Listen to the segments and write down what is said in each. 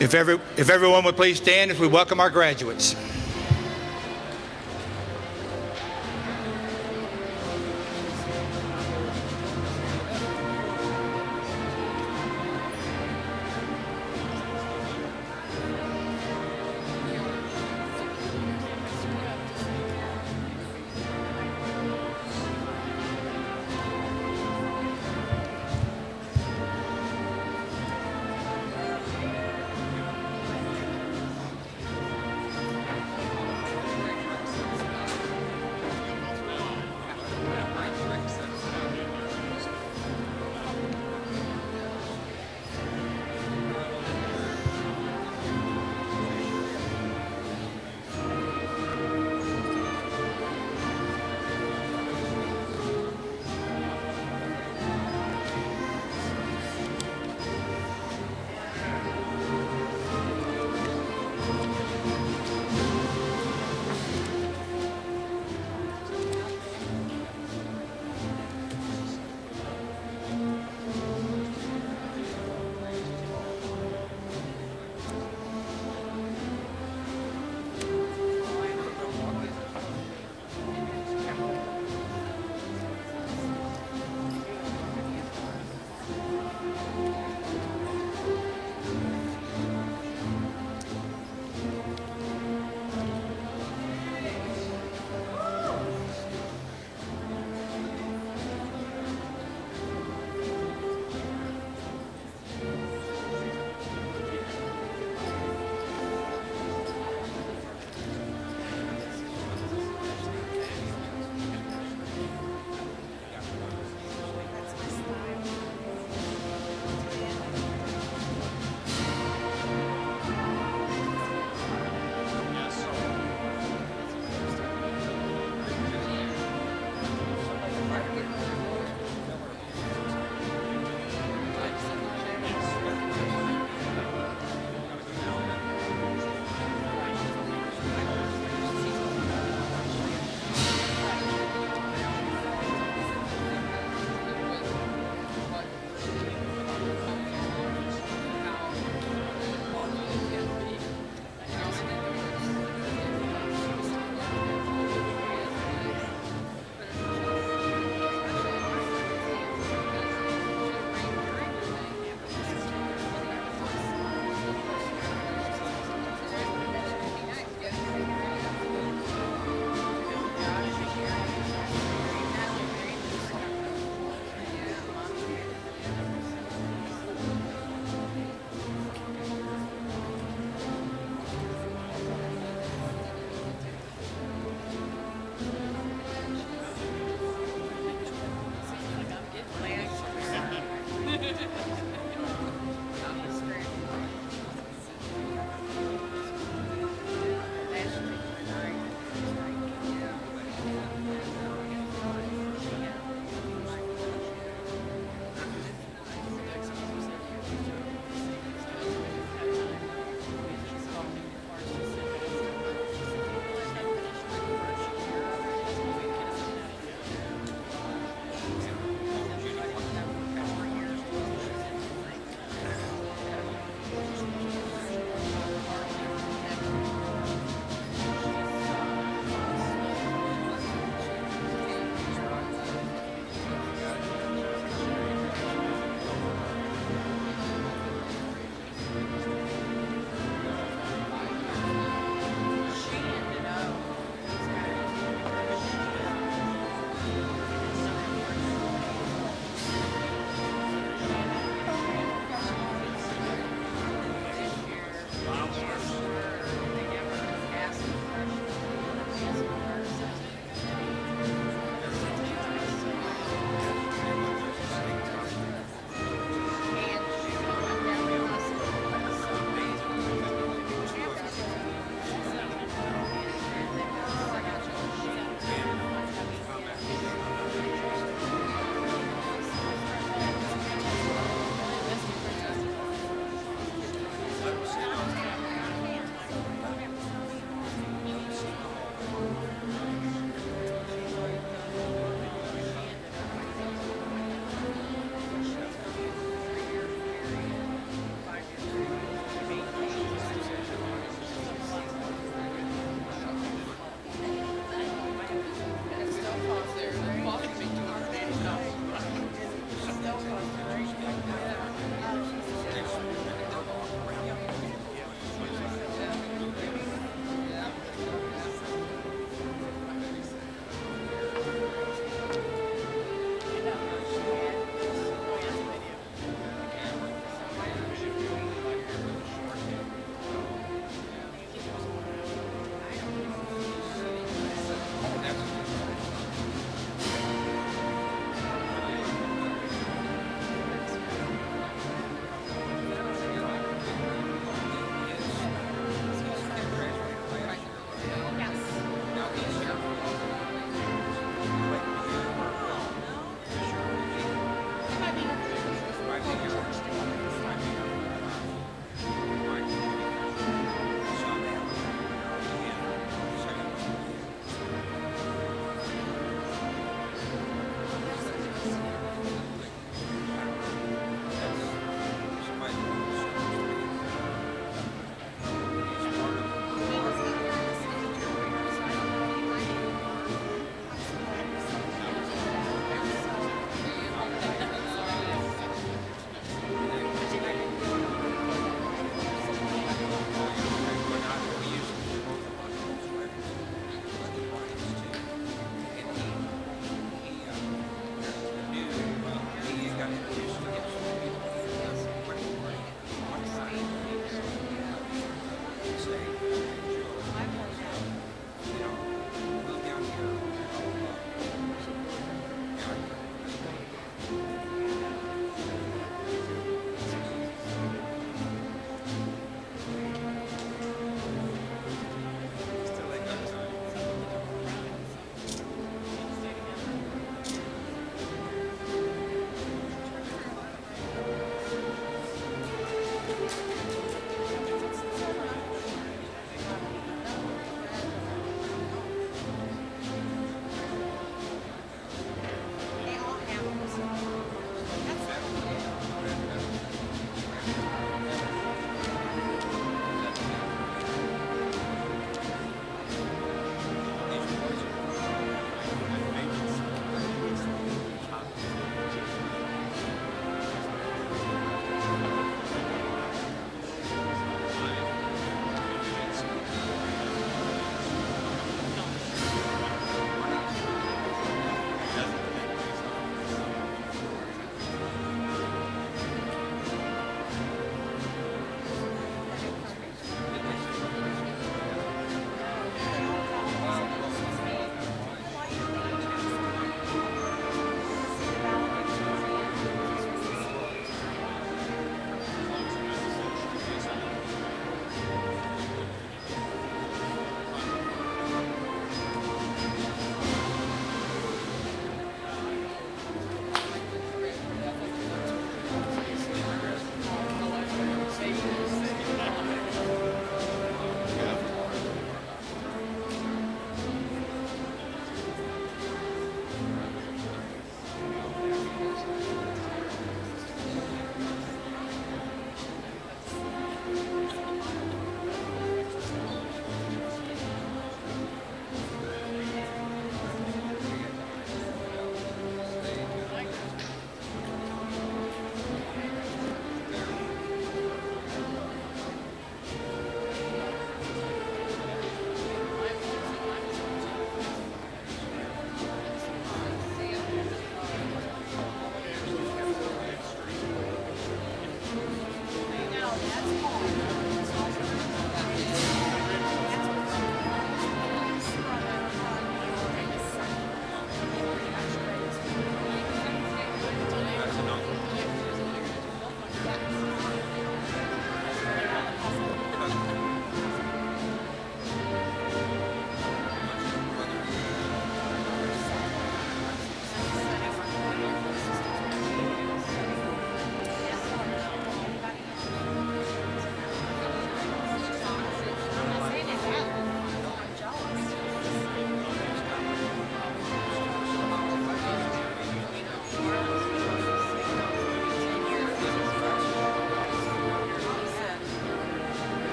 If everyone would please stand as we welcome our graduates.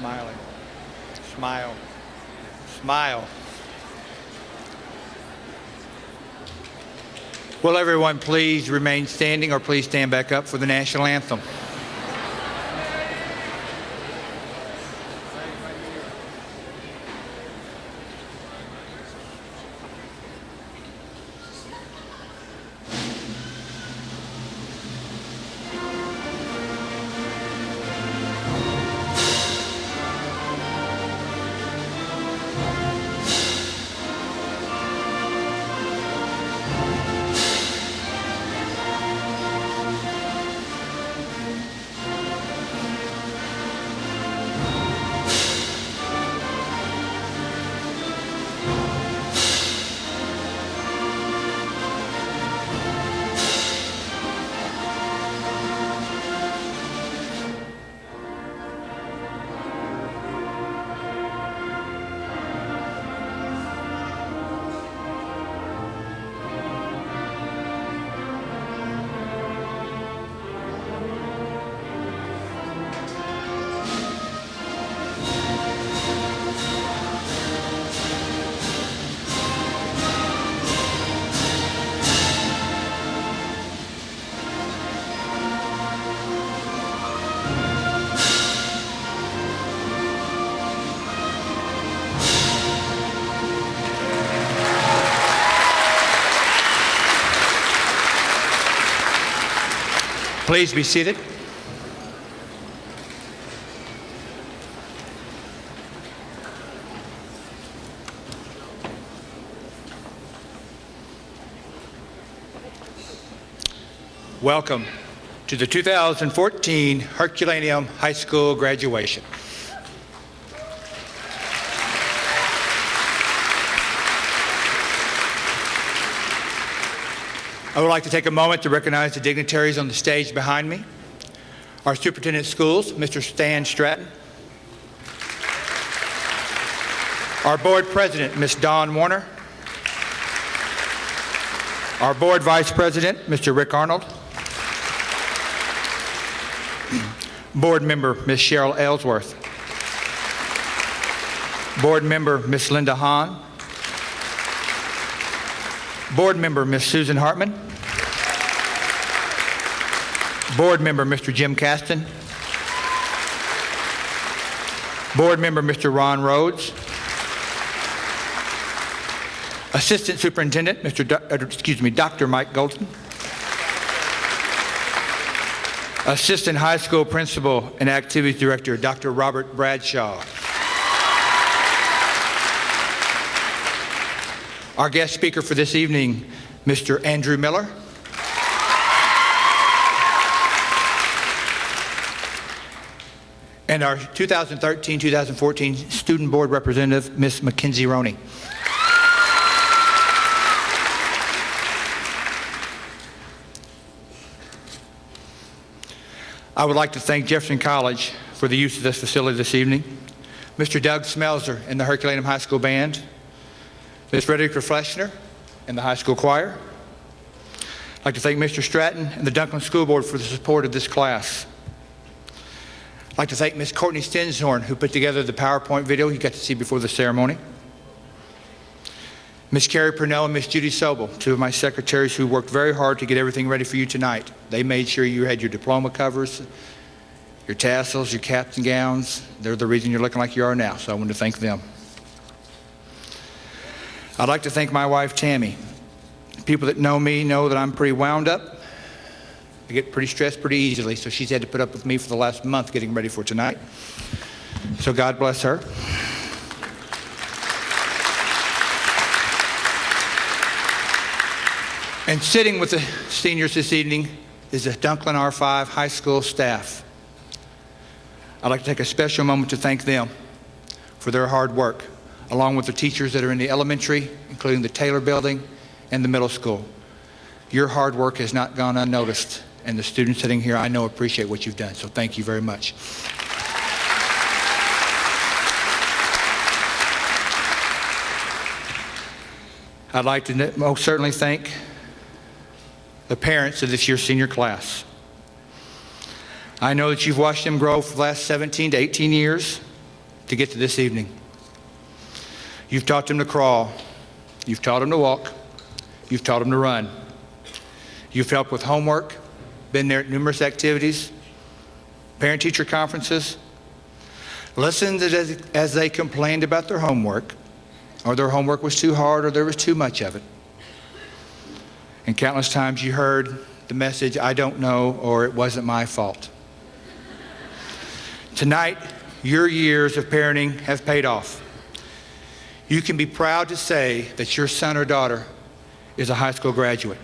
Smiling. Smile. Smile. Will everyone please remain standing or please stand back up for the national anthem? Please be seated. Welcome to the 2014 Herculaneum High School graduation. I would like to take a moment to recognize the dignitaries on the stage behind me. Our Superintendent of Schools, Mr. Stan Stratton. Our Board President, Ms. Dawn Warner. Our Board Vice President, Mr. Rick Arnold. Board Member, Ms. Cheryl Ellsworth. Board Member, Ms. Linda Hahn. Board Member, Ms. Susan Hartman. Board Member, Mr. Jim Caston. Board Member, Mr. Ron Rhodes. Assistant Superintendent, Dr. Mike Golden. Assistant High School Principal and Activities Director, Dr. Robert Bradshaw. Our guest speaker for this evening, Mr. Andrew Miller. And our 2013-2014 Student Board Representative, Ms. Mackenzie Roney. I would like to thank Jefferson College for the use of this facility this evening, Mr. Doug Smelzer and the Herculaneum High School Band, Ms. Frederica Fleshner and the high school choir. I'd like to thank Mr. Stratton and the Dunklin School Board for the support of this class. I'd like to thank Ms. Courtney Stenshorn, who put together the PowerPoint video you got to see before the ceremony. Ms. Carrie Purnell and Ms. Judy Sobel, two of my secretaries who worked very hard to get everything ready for you tonight. They made sure you had your diploma covers, your tassels, your caps and gowns. They're the reason you're looking like you are now, so I want to thank them. I'd like to thank my wife, Tammy. People that know me know that I'm pretty wound up. I get pretty stressed pretty easily, so she's had to put up with me for the last month getting ready for tonight. So God bless her. And sitting with the seniors this evening is the Dunklin R5 high school staff. I'd like to take a special moment to thank them for their hard work, along with the teachers that are in the elementary, including the Taylor building and the middle school. Your hard work has not gone unnoticed, and the students sitting here I know appreciate what you've done, so thank you very much. I'd like to most certainly thank the parents of this year's senior class. I know that you've watched them grow for the last 17 to 18 years. to get to this evening. You've taught them to crawl. You've taught them to walk. You've taught them to run. You've helped with homework, been there at numerous activities, parent-teacher conferences, listened as they complained about their homework, or their homework was too hard, or there was too much of it. And countless times you heard the message, "I don't know," or "It wasn't my fault." Tonight, your years of parenting have paid off. You can be proud to say that your son or daughter is a high school graduate.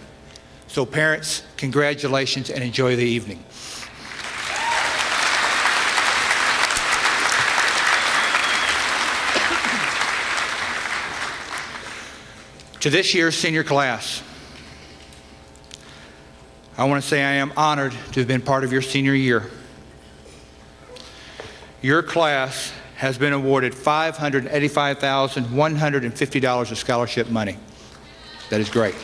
So parents, congratulations and enjoy the evening. To this year's senior class, I want to say I am honored to have been part of your senior year. Your class has been awarded $585,150 of scholarship money. That is great.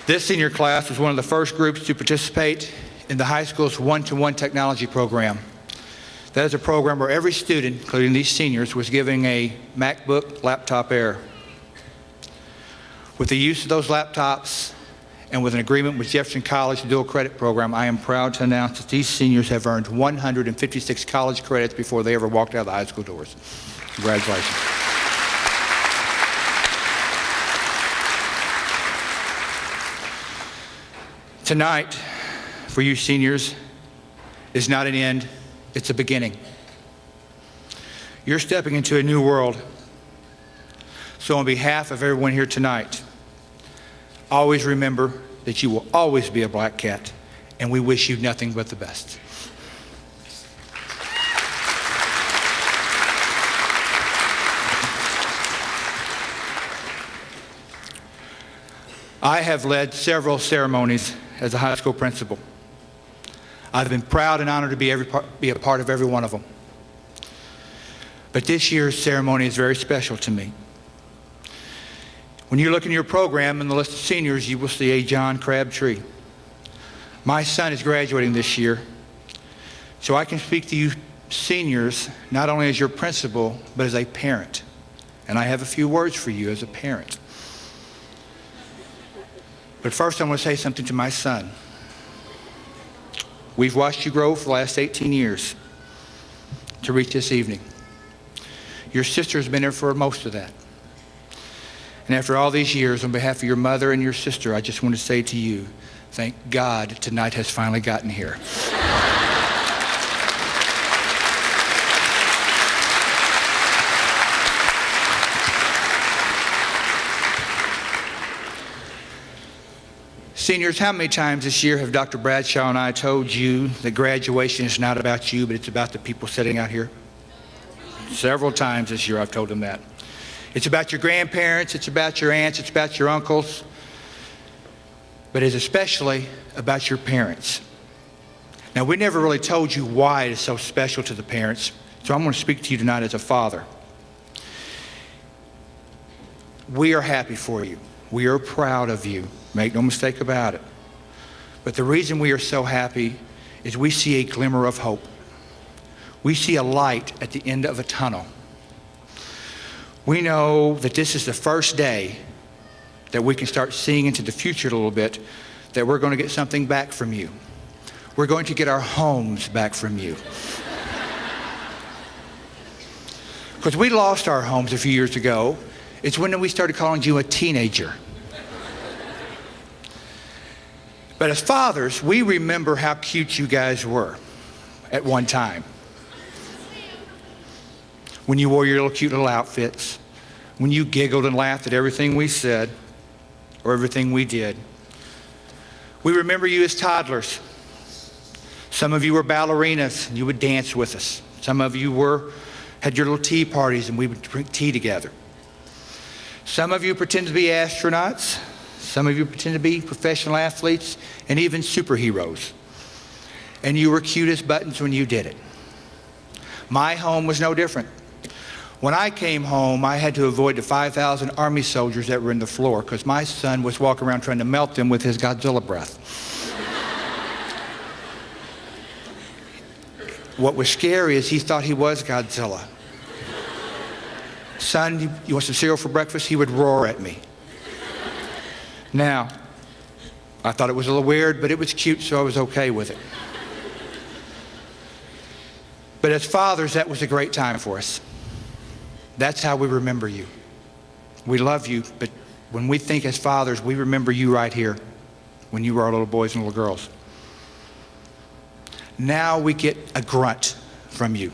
This senior class was one of the first groups to participate in the high school's one-to-one technology program. That is a program where every student, including these seniors, was given a MacBook Laptop Air. With the use of those laptops and with an agreement with Jefferson College, the dual credit program, I am proud to announce that these seniors have earned 156 college credits before they ever walked out of the high school doors. Congratulations. Tonight, for you seniors, is not an end, it's a beginning. You're stepping into a new world. So on behalf of everyone here tonight, always remember that you will always be a black cat, and we wish you nothing but the best. I have led several ceremonies as a high school principal. I've been proud and honored to be a part of every one of them. But this year's ceremony is very special to me. When you look in your program in the list of seniors, you will see a John Crabtree. My son is graduating this year, so I can speak to you seniors not only as your principal, but as a parent. And I have a few words for you as a parent. But first, I want to say something to my son. We've watched you grow for the last 18 years to reach this evening. Your sister has been there for most of that. And after all these years, on behalf of your mother and your sister, I just want to say to you, thank God tonight has finally gotten here. Seniors, how many times this year have Dr. Bradshaw and I told you that graduation is not about you, but it's about the people sitting out here? Several times this year I've told them that. It's about your grandparents, it's about your aunts, it's about your uncles, but it's especially about your parents. Now, we never really told you why it is so special to the parents, so I'm going to speak to you tonight as a father. We are happy for you. We are proud of you. Make no mistake about it. But the reason we are so happy is we see a glimmer of hope. We see a light at the end of a tunnel. We know that this is the first day that we can start seeing into the future a little bit, that we're going to get something back from you. We're going to get our homes back from you. Because we lost our homes a few years ago. It's when we started calling you a teenager. But as fathers, we remember how cute you guys were at one time. When you wore your little cute little outfits, when you giggled and laughed at everything we said or everything we did. We remember you as toddlers. Some of you were ballerinas and you would dance with us. Some of you had your little tea parties and we would drink tea together. Some of you pretended to be astronauts. Some of you pretended to be professional athletes and even superheroes. And you were cute as buttons when you did it. My home was no different. When I came home, I had to avoid the 5,000 Army soldiers that were in the floor because my son was walking around trying to melt them with his Godzilla breath. What was scary is he thought he was Godzilla. Son, you want some cereal for breakfast? He would roar at me. Now, I thought it was a little weird, but it was cute, so I was okay with it. But as fathers, that was a great time for us. That's how we remember you. We love you, but when we think as fathers, we remember you right here when you were our little boys and little girls. Now we get a grunt from you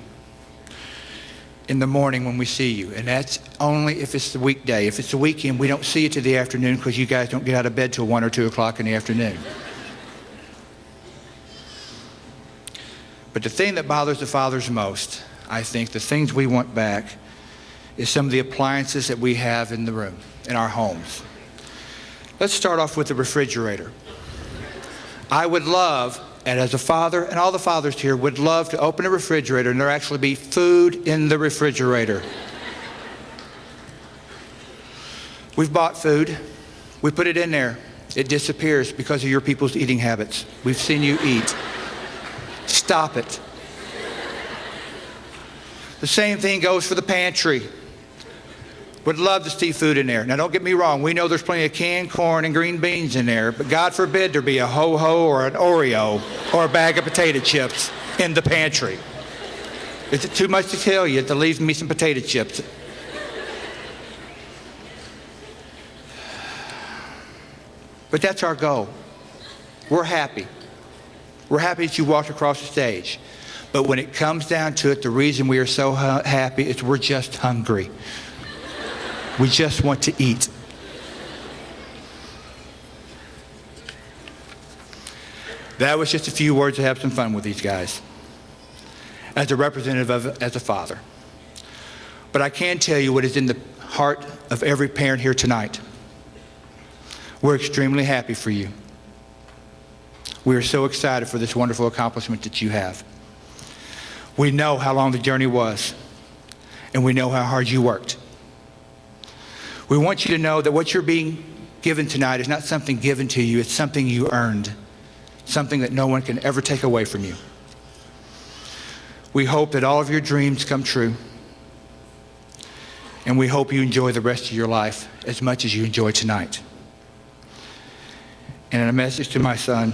in the morning when we see you, and that's only if it's the weekday. If it's the weekend, we don't see you till the afternoon because you guys don't get out of bed till 1 or 2 o'clock in the afternoon. But the thing that bothers the fathers most, I think, the things we want back, is some of the appliances that we have in the room, in our homes. Let's start off with the refrigerator. I would love, and as a father, and all the fathers here would love to open a refrigerator and there actually be food in the refrigerator. We've bought food, we put it in there, it disappears because of your people's eating habits. We've seen you eat. Stop it. The same thing goes for the pantry. Would love to see food in there. Now don't get me wrong, we know there's plenty of canned corn and green beans in there, but God forbid there be a ho-ho or an Oreo or a bag of potato chips in the pantry. Is it too much to tell you to leave me some potato chips? But that's our goal. We're happy. We're happy that you walked across the stage. But when it comes down to it, the reason we are so happy is we're just hungry. We just want to eat. That was just a few words to have some fun with these guys, as a representative as a father. But I can tell you what is in the heart of every parent here tonight. We're extremely happy for you. We are so excited for this wonderful accomplishment that you have. We know how long the journey was, and we know how hard you worked. We want you to know that what you're being given tonight is not something given to you, it's something you earned, something that no one can ever take away from you. We hope that all of your dreams come true, and we hope you enjoy the rest of your life as much as you enjoy tonight. And a message to my son,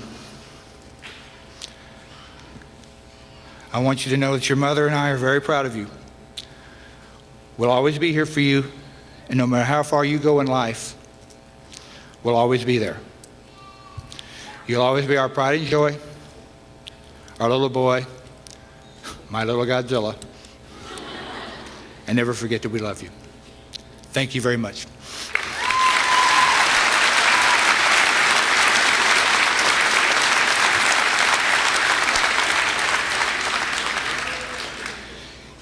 I want you to know that your mother and I are very proud of you. We'll always be here for you, and no matter how far you go in life, we'll always be there. You'll always be our pride and joy, our little boy, my little Godzilla, and never forget that we love you. Thank you very much.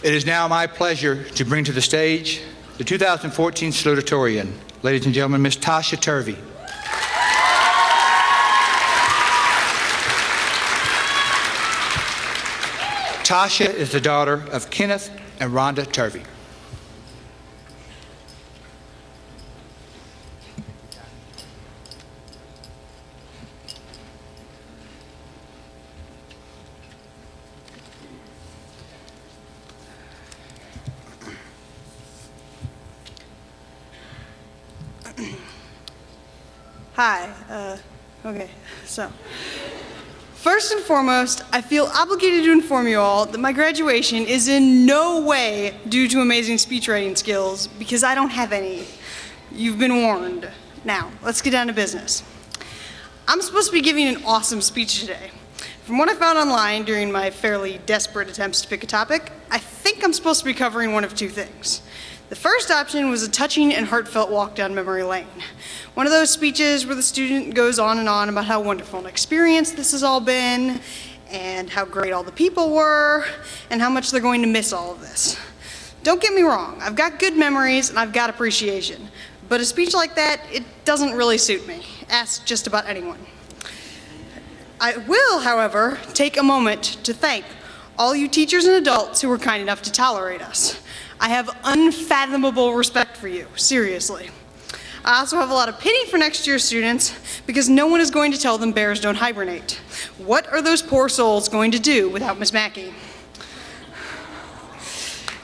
It is now my pleasure to bring to the stage the 2014 salutatorian. Ladies and gentlemen, Ms. Tasha Turvey. Tasha is the daughter of Kenneth and Rhonda Turvey. Hi, okay, so first and foremost, I feel obligated to inform you all that my graduation is in no way due to amazing speech writing skills, because I don't have any. You've been warned. Now, let's get down to business. I'm supposed to be giving an awesome speech today. From what I found online during my fairly desperate attempts to pick a topic, I think I'm supposed to be covering one of two things. The first option was a touching and heartfelt walk down memory lane. One of those speeches where the student goes on and on about how wonderful an experience this has all been, and how great all the people were, and how much they're going to miss all of this. Don't get me wrong, I've got good memories and I've got appreciation, but a speech like that, it doesn't really suit me. Ask just about anyone. I will, however, take a moment to thank all you teachers and adults who were kind enough to tolerate us. I have unfathomable respect for you, seriously. I also have a lot of pity for next year's students because no one is going to tell them bears don't hibernate. What are those poor souls going to do without Miss Mackey?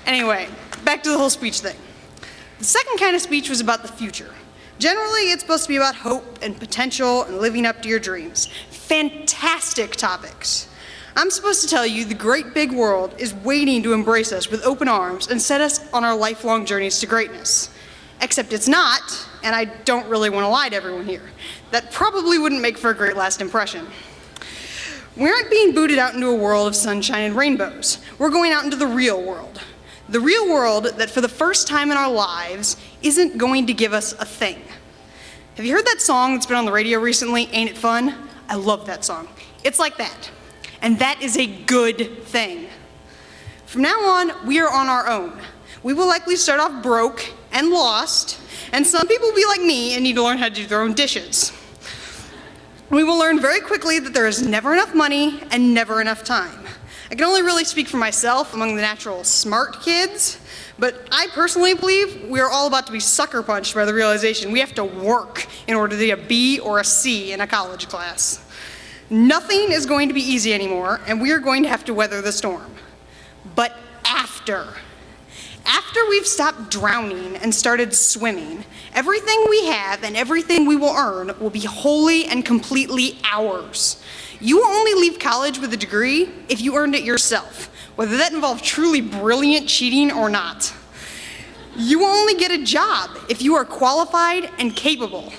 Anyway, back to the whole speech thing. The second kind of speech was about the future. Generally, it's supposed to be about hope and potential and living up to your dreams. Fantastic topics. I'm supposed to tell you the great big world is waiting to embrace us with open arms and set us on our lifelong journeys to greatness. Except it's not, and I don't really want to lie to everyone here. That probably wouldn't make for a great last impression. We aren't being booted out into a world of sunshine and rainbows. We're going out into the real world. The real world that for the first time in our lives isn't going to give us a thing. Have you heard that song that's been on the radio recently, Ain't It Fun? I love that song. It's like that. And that is a good thing. From now on, we are on our own. We will likely start off broke and lost, and some people will be like me and need to learn how to do their own dishes. We will learn very quickly that there is never enough money and never enough time. I can only really speak for myself among the natural smart kids, but I personally believe we are all about to be sucker punched by the realization we have to work in order to get a B or a C in a college class. Nothing is going to be easy anymore, and we are going to have to weather the storm. But after we've stopped drowning and started swimming, everything we have and everything we will earn will be wholly and completely ours. You will only leave college with a degree if you earned it yourself, whether that involved truly brilliant cheating or not. You will only get a job if you are qualified and capable.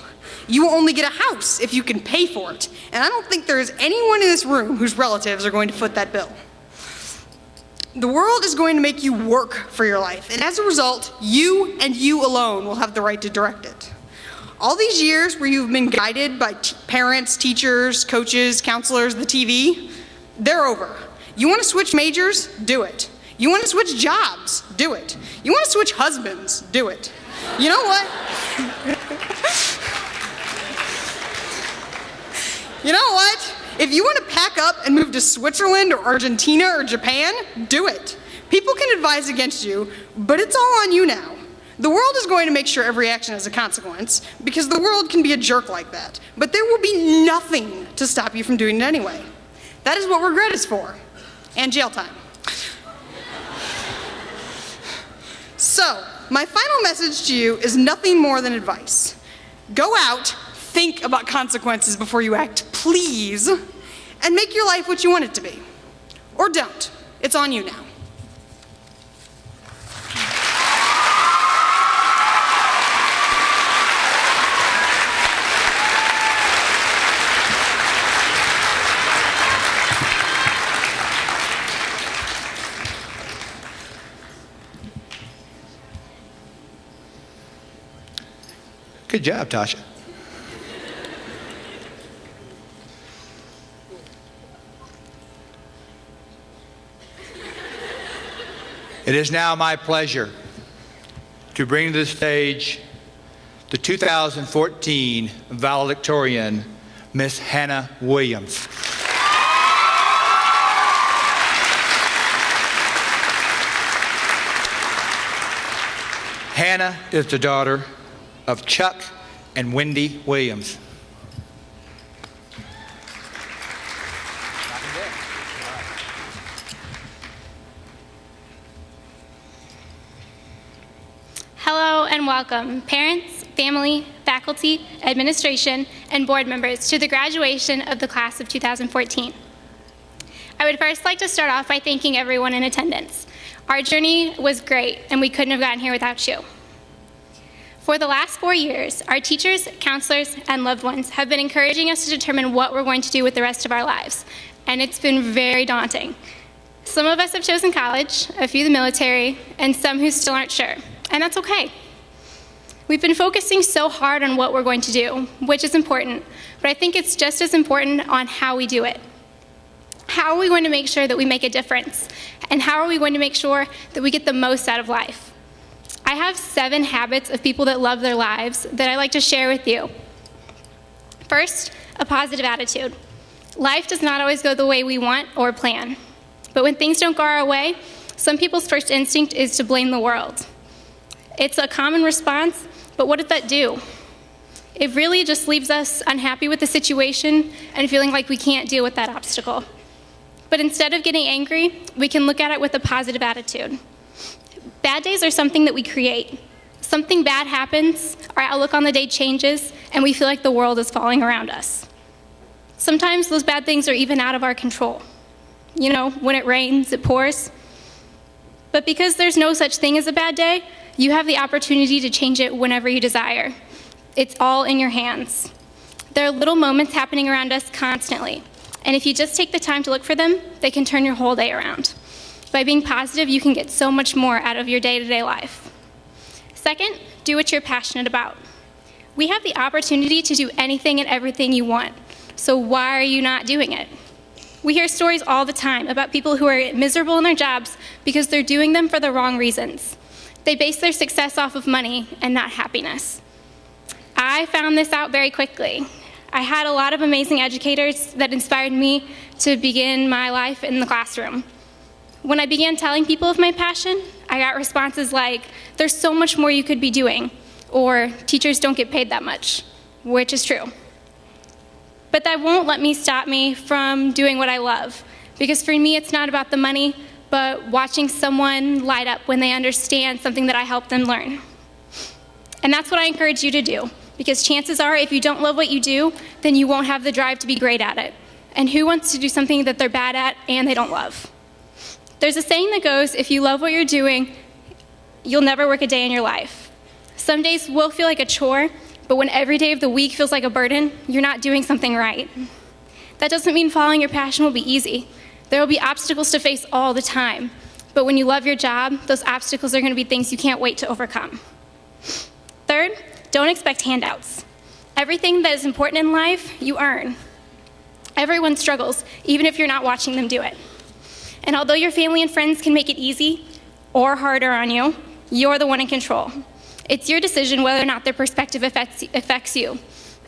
You will only get a house if you can pay for it. And I don't think there is anyone in this room whose relatives are going to foot that bill. The world is going to make you work for your life, and as a result, you and you alone will have the right to direct it. All these years where you've been guided by parents, teachers, coaches, counselors, the TV, they're over. You want to switch majors? Do it. You want to switch jobs? Do it. You want to switch husbands? Do it. You know what? You know what? If you want to pack up and move to Switzerland or Argentina or Japan, do it. People can advise against you, but it's all on you now. The world is going to make sure every action has a consequence, because the world can be a jerk like that. But there will be nothing to stop you from doing it anyway. That is what regret is for, and jail time. So, my final message to you is nothing more than advice. Go out, think about consequences before you act, please, and make your life what you want it to be. Or don't. It's on you now. Good job, Tasha. It is now my pleasure to bring to the stage the 2014 valedictorian, Miss Hannah Williams. Hannah is the daughter of Chuck and Wendy Williams. Hello and welcome, parents, family, faculty, administration, and board members to the graduation of the class of 2014. I would first like to start off by thanking everyone in attendance. Our journey was great, and we couldn't have gotten here without you. For the last 4 years, our teachers, counselors, and loved ones have been encouraging us to determine what we're going to do with the rest of our lives, and it's been very daunting. Some of us have chosen college, a few the military, and some who still aren't sure, and that's okay. We've been focusing so hard on what we're going to do, which is important, but I think it's just as important on how we do it. How are we going to make sure that we make a difference? And how are we going to make sure that we get the most out of life? I have 7 habits of people that love their lives that I'd like to share with you. First, a positive attitude. Life does not always go the way we want or plan. But when things don't go our way, some people's first instinct is to blame the world. It's a common response, but what does that do? It really just leaves us unhappy with the situation and feeling like we can't deal with that obstacle. But instead of getting angry, we can look at it with a positive attitude. Bad days are something that we create. Something bad happens, our outlook on the day changes, and we feel like the world is falling around us. Sometimes those bad things are even out of our control. You know, when it rains, it pours. But because there's no such thing as a bad day, you have the opportunity to change it whenever you desire. It's all in your hands. There are little moments happening around us constantly, and if you just take the time to look for them, they can turn your whole day around. By being positive, you can get so much more out of your day-to-day life. Second, do what you're passionate about. We have the opportunity to do anything and everything you want, so why are you not doing it? We hear stories all the time about people who are miserable in their jobs because they're doing them for the wrong reasons. They base their success off of money and not happiness. I found this out very quickly. I had a lot of amazing educators that inspired me to begin my life in the classroom. When I began telling people of my passion, I got responses like, "There's so much more you could be doing," or "Teachers don't get paid that much," which is true. But that won't let me stop me from doing what I love, because for me it's not about the money, but watching someone light up when they understand something that I helped them learn. And that's what I encourage you to do, because chances are if you don't love what you do, then you won't have the drive to be great at it. And who wants to do something that they're bad at and they don't love? There's a saying that goes, if you love what you're doing, you'll never work a day in your life. Some days will feel like a chore, but when every day of the week feels like a burden, you're not doing something right. That doesn't mean following your passion will be easy. There will be obstacles to face all the time, but when you love your job, those obstacles are going to be things you can't wait to overcome. Third, don't expect handouts. Everything that is important in life, you earn. Everyone struggles, even if you're not watching them do it. And although your family and friends can make it easy or harder on you, you're the one in control. It's your decision whether or not their perspective affects you,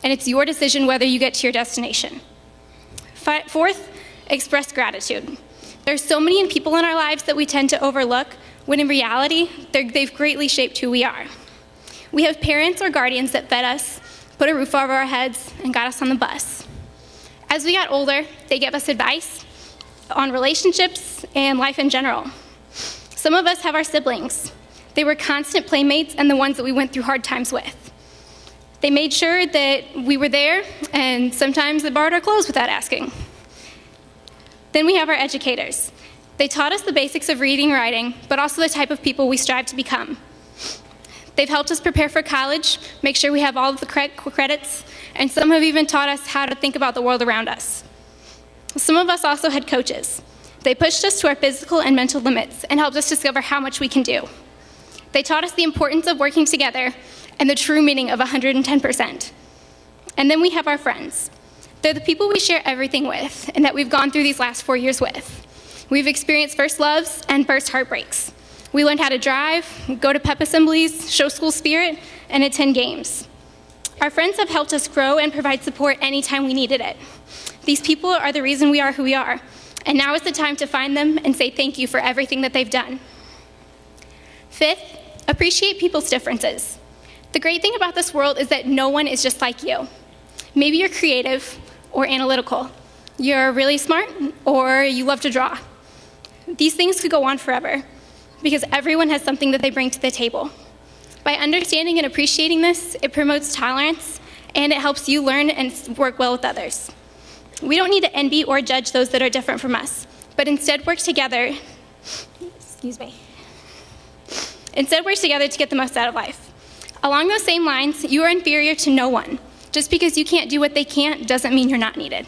and it's your decision whether you get to your destination. Fourth, express gratitude. There's so many people in our lives that we tend to overlook, when in reality, they've greatly shaped who we are. We have parents or guardians that fed us, put a roof over our heads, and got us on the bus. As we got older, they gave us advice on relationships and life in general. Some of us have our siblings. They were constant playmates and the ones that we went through hard times with. They made sure that we were there, and sometimes they borrowed our clothes without asking. Then we have our educators. They taught us the basics of reading and writing, but also the type of people we strive to become. They've helped us prepare for college, make sure we have all of the correct credits, and some have even taught us how to think about the world around us. Some of us also had coaches. They pushed us to our physical and mental limits and helped us discover how much we can do. They taught us the importance of working together and the true meaning of 110%. And then we have our friends. They're the people we share everything with and that we've gone through these last 4 years with. We've experienced first loves and first heartbreaks. We learned how to drive, go to pep assemblies, show school spirit, and attend games. Our friends have helped us grow and provide support anytime we needed it. These people are the reason we are who we are, and now is the time to find them and say thank you for everything that they've done. Fifth, appreciate people's differences. The great thing about this world is that no one is just like you. Maybe you're creative or analytical. You're really smart, or you love to draw. These things could go on forever, because everyone has something that they bring to the table. By understanding and appreciating this, it promotes tolerance, and it helps you learn and work well with others. We don't need to envy or judge those that are different from us, but instead work together, Instead work together to get the most out of life. Along those same lines, you are inferior to no one. Just because you can't do what they can't doesn't mean you're not needed.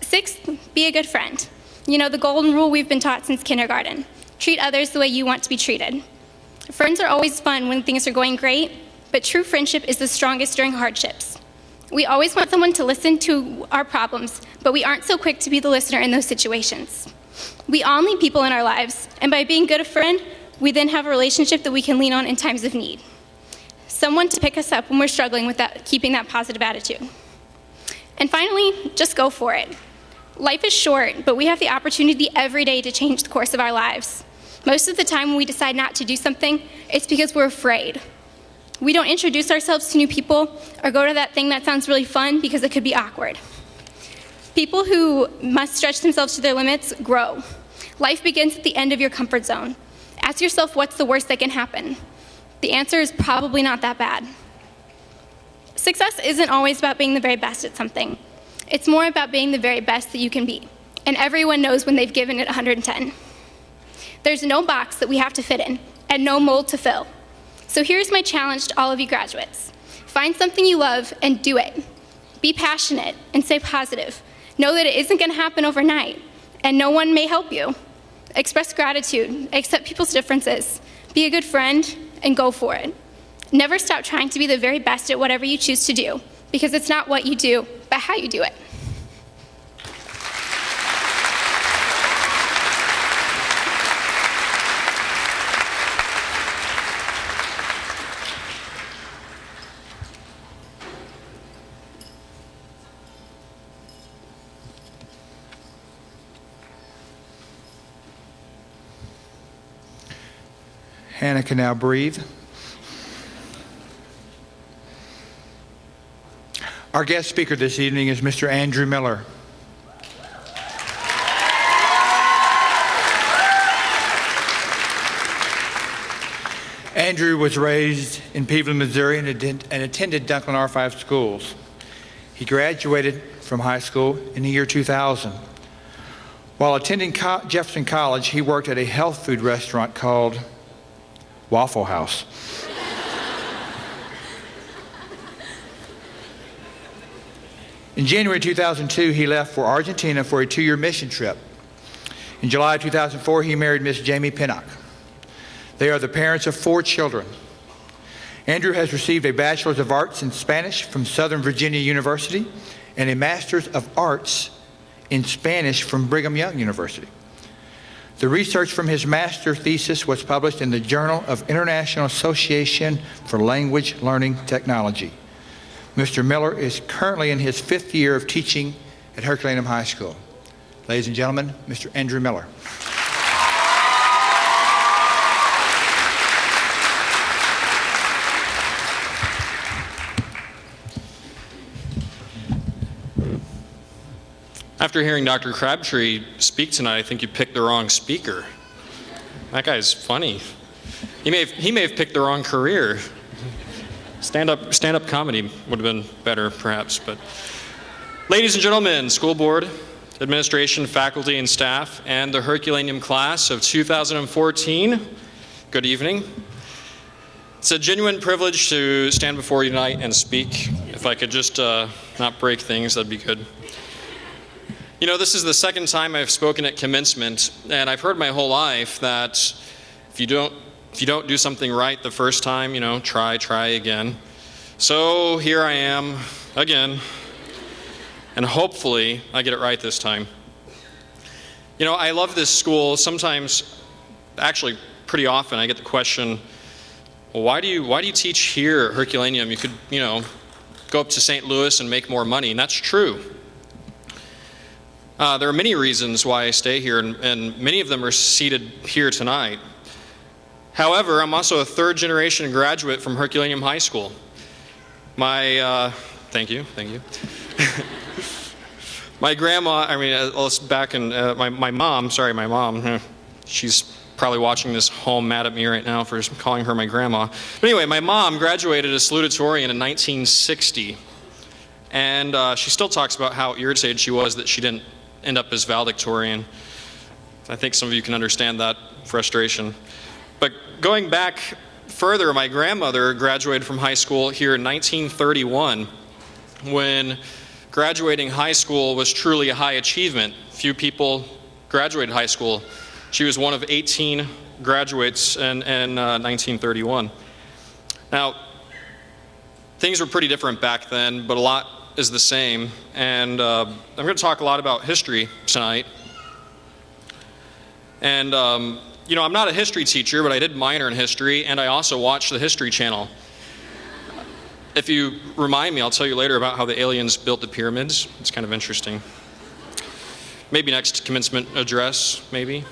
Sixth, be a good friend. You know, the golden rule we've been taught since kindergarten. Treat others the way you want to be treated. Friends are always fun when things are going great, but true friendship is the strongest during hardships. We always want someone to listen to our problems, but we aren't so quick to be the listener in those situations. We all need people in our lives, and by being good a friend, we then have a relationship that we can lean on in times of need. Someone to pick us up when we're struggling with keeping that positive attitude. And finally, just go for it. Life is short, but we have the opportunity every day to change the course of our lives. Most of the time when we decide not to do something, it's because we're afraid. We don't introduce ourselves to new people or go to that thing that sounds really fun because it could be awkward. People who must stretch themselves to their limits grow. Life begins at the end of your comfort zone. Ask yourself, what's the worst that can happen? The answer is probably not that bad. Success isn't always about being the very best at something. It's more about being the very best that you can be. And everyone knows when they've given it 110. There's no box that we have to fit in, and no mold to fill. So here's my challenge to all of you graduates. Find something you love and do it. Be passionate and stay positive. Know that it isn't going to happen overnight, and no one may help you. Express gratitude, accept people's differences, be a good friend, and go for it. Never stop trying to be the very best at whatever you choose to do, because it's not what you do, but how you do it. Hannah can now breathe. Our guest speaker this evening is Mr. Andrew Miller. Andrew was raised in Peevely, Missouri, and attended Dunklin R5 schools. He graduated from high school in the year 2000. While attending Jefferson College, he worked at a health food restaurant called Waffle House. In January 2002, he left for Argentina for a 2-year mission trip. In July 2004, he married Miss Jamie Pinnock. They are the parents of 4 children. Andrew has received a Bachelor's of Arts in Spanish from Southern Virginia University and a Master's of Arts in Spanish from Brigham Young University. The research from his master thesis was published in the Journal of International Association for Language Learning Technology. Mr. Miller is currently in his 5th year of teaching at Herculaneum High School. Ladies and gentlemen, Mr. Andrew Miller. After hearing Dr. Crabtree speak tonight, I think you picked the wrong speaker. That guy's funny. He may have picked the wrong career. Stand-up comedy would have been better, perhaps. But, ladies and gentlemen, school board, administration, faculty, and staff, and the Herculaneum class of 2014, good evening. It's a genuine privilege to stand before you tonight and speak. If I could just not break things, that'd be good. You know, this is the second time I've spoken at commencement, and I've heard my whole life that if you don't do something right the first time, you know, try again. So here I am again, and hopefully I get it right this time. You know, I love this school. Sometimes, actually pretty often, I get the question, well, why do you teach here at Herculaneum? You could, you know, go up to St. Louis and make more money, and that's true. There are many reasons why I stay here, and many of them are seated here tonight. However, I'm also a 3rd-generation graduate from Herculaneum High School. Thank you. My grandma, my mom, she's probably watching this home mad at me right now for calling her my grandma. But anyway, my mom graduated as salutatorian in 1960, and she still talks about how irritated she was that she didn't end up as valedictorian. I think some of you can understand that frustration. But going back further, my grandmother graduated from high school here in 1931, when graduating high school was truly a high achievement. Few people graduated high school. She was one of 18 graduates in 1931. Now, things were pretty different back then, but a lot is the same, and I'm going to talk a lot about history tonight. And you know, I'm not a history teacher, but I did minor in history, and I also watched the History Channel. If you remind me, I'll tell you later about how the aliens built the pyramids. It's kind of interesting. Maybe next commencement address, maybe.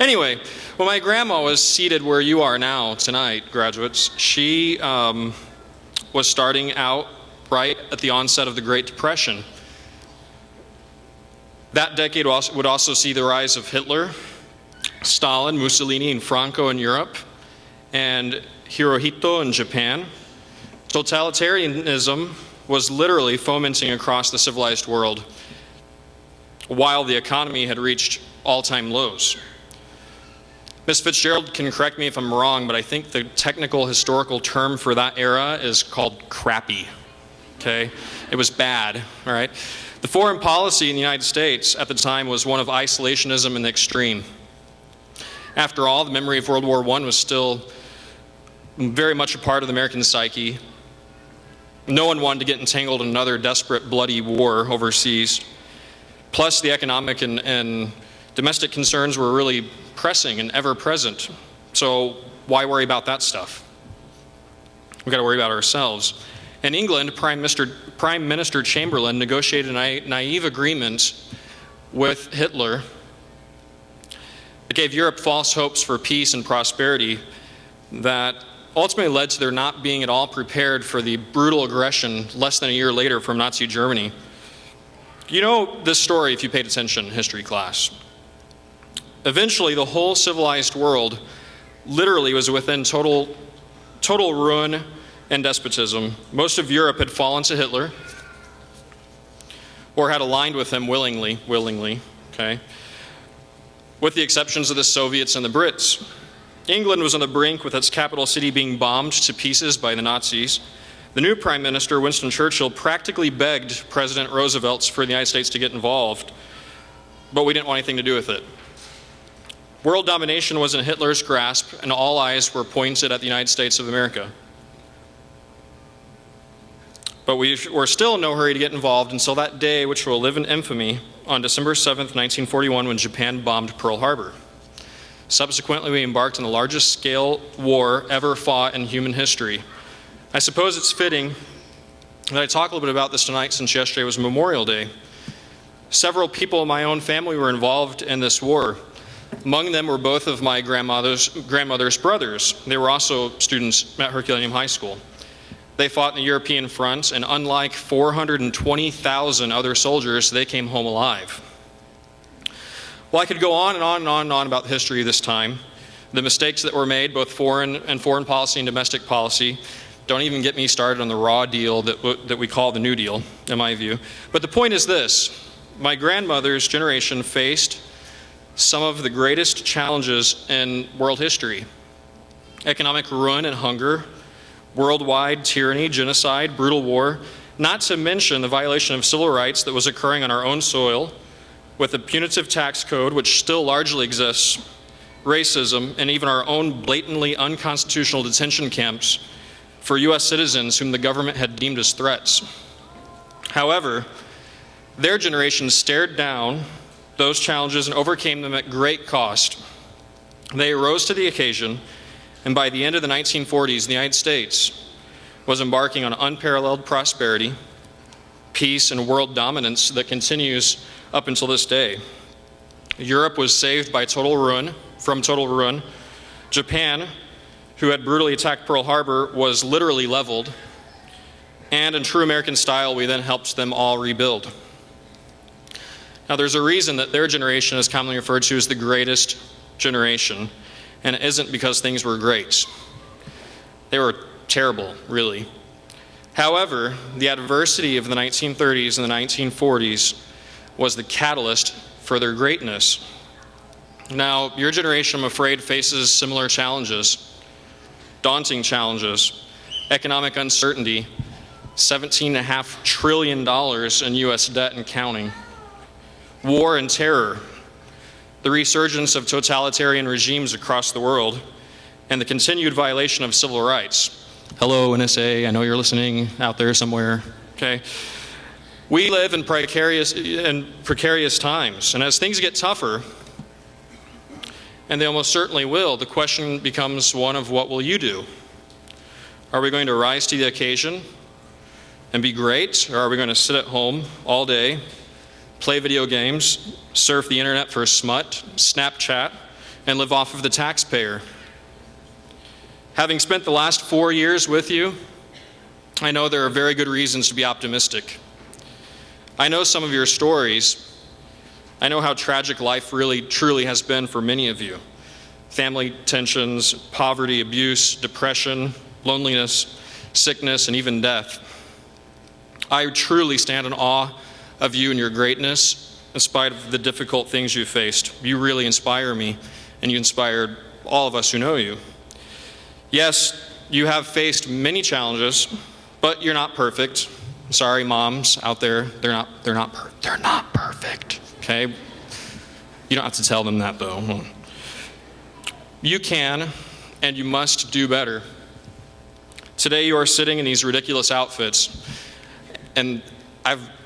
Anyway, when my grandma was seated where you are now tonight, graduates, she was starting out right at the onset of the Great Depression. That decade would also see the rise of Hitler, Stalin, Mussolini, and Franco in Europe, and Hirohito in Japan, totalitarianism was literally fomenting across the civilized world while the economy had reached all-time lows. Ms. Fitzgerald can correct me if I'm wrong, but I think the technical historical term for that era is called crappy, okay? It was bad, all right? The foreign policy in the United States at the time was one of isolationism in the extreme. After all, the memory of World War I was still very much a part of the American psyche. No one wanted to get entangled in another desperate, bloody war overseas. Plus, the economic and domestic concerns were really pressing and ever present. So why worry about that stuff? We've got to worry about ourselves. In England, Prime Minister Chamberlain negotiated a naive agreement with Hitler that gave Europe false hopes for peace and prosperity that ultimately led to their not being at all prepared for the brutal aggression less than a year later from Nazi Germany. You know this story if you paid attention in history class. Eventually, the whole civilized world literally was within total ruin and despotism. Most of Europe had fallen to Hitler or had aligned with him willingly, okay? With the exceptions of the Soviets and the Brits. England was on the brink with its capital city being bombed to pieces by the Nazis. The new Prime Minister, Winston Churchill, practically begged President Roosevelt for the United States to get involved, but we didn't want anything to do with it. World domination was in Hitler's grasp, and all eyes were pointed at the United States of America. But we were still in no hurry to get involved until that day, which will live in infamy, on December 7th, 1941, when Japan bombed Pearl Harbor. Subsequently, we embarked on the largest scale war ever fought in human history. I suppose it's fitting that I talk a little bit about this tonight since yesterday was Memorial Day. Several people in my own family were involved in this war. Among them were both of my grandmother's brothers. They were also students at Herculaneum High School. They fought in the European front, and unlike 420,000 other soldiers, they came home alive. Well, I could go on and on and on and on about the history of this time, the mistakes that were made, both foreign policy and domestic policy. Don't even get me started on the raw deal that we call the New Deal, in my view. But the point is this: my grandmother's generation faced some of the greatest challenges in world history: economic ruin and hunger, worldwide tyranny, genocide, brutal war, not to mention the violation of civil rights that was occurring on our own soil, with a punitive tax code which still largely exists, racism, and even our own blatantly unconstitutional detention camps for U.S. citizens whom the government had deemed as threats. However, their generation stared down those challenges and overcame them at great cost. They rose to the occasion, and by the end of the 1940s, the United States was embarking on unparalleled prosperity, peace, and world dominance that continues up until this day. Europe was saved from total ruin. Japan, who had brutally attacked Pearl Harbor, was literally leveled. And in true American style, we then helped them all rebuild. Now, there's a reason that their generation is commonly referred to as the greatest generation, and it isn't because things were great. They were terrible, really. However, the adversity of the 1930s and the 1940s was the catalyst for their greatness. Now, your generation, I'm afraid, faces similar challenges, daunting challenges: economic uncertainty, $17.5 trillion in U.S. debt and counting, war and terror, the resurgence of totalitarian regimes across the world, and the continued violation of civil rights. Hello, NSA, I know you're listening out there somewhere, okay? We live in precarious times, and as things get tougher, and they almost certainly will, the question becomes one of what will you do? Are we going to rise to the occasion and be great, or are we going to sit at home all day, play video games, surf the internet for smut, Snapchat, and live off of the taxpayer? Having spent the last 4 years with you, I know there are very good reasons to be optimistic. I know some of your stories. I know how tragic life really, truly has been for many of you. family tensions, poverty, abuse, depression, loneliness, sickness, and even death. I truly stand in awe of you and your greatness in spite of the difficult things you faced. You really inspire me, and you inspired all of us who know you. Yes, you have faced many challenges, but you're not perfect. Sorry, moms out there, they're not perfect. Okay, you don't have to tell them that though. You can, and you must do better. Today you are sitting in these ridiculous outfits, and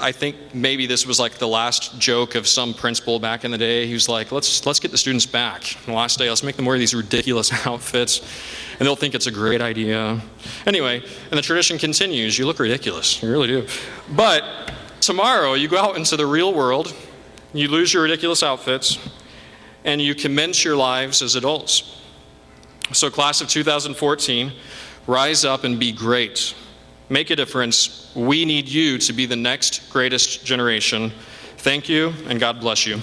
I think maybe this was like the last joke of some principal back in the day. He was like, let's get the students back. And the last day, let's make them wear these ridiculous outfits, and they'll think it's a great idea. Anyway, and the tradition continues. You look ridiculous. You really do. But tomorrow, you go out into the real world, you lose your ridiculous outfits, and you commence your lives as adults. So class of 2014, rise up and be great. Make a difference. We need you to be the next greatest generation. Thank you, and God bless you.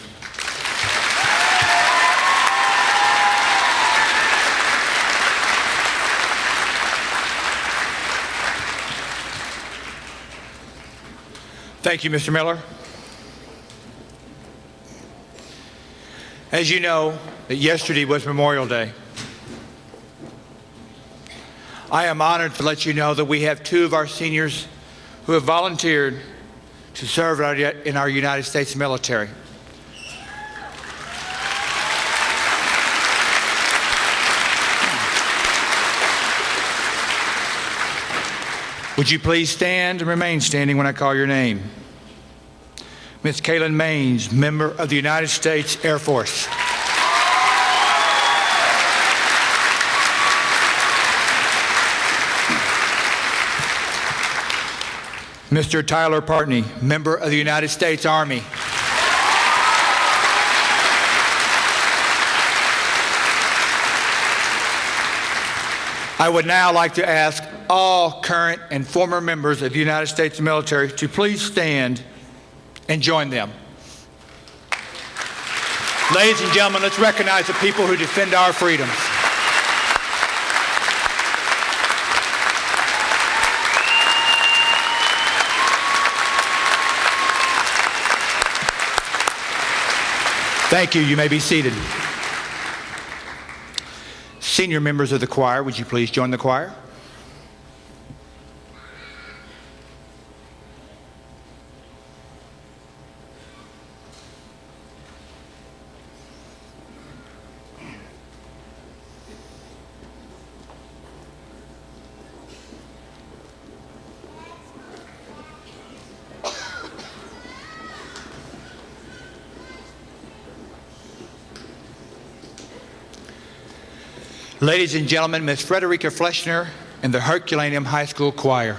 Thank you, Mr. Miller. As you know, that yesterday was Memorial Day. I am honored to let you know that we have two of our seniors who have volunteered to serve in our United States military. Would you please stand and remain standing when I call your name? Ms. Kaylin Maines, member of the United States Air Force. Mr. Tyler Partney, member of the United States Army. I would now like to ask all current and former members of the United States military to please stand and join them. Ladies and gentlemen, let's recognize the people who defend our freedoms. Thank you. You may be seated. Senior members of the choir, would you please join the choir? Ladies and gentlemen, Ms. Frederica Fleschner and the Herculaneum High School Choir.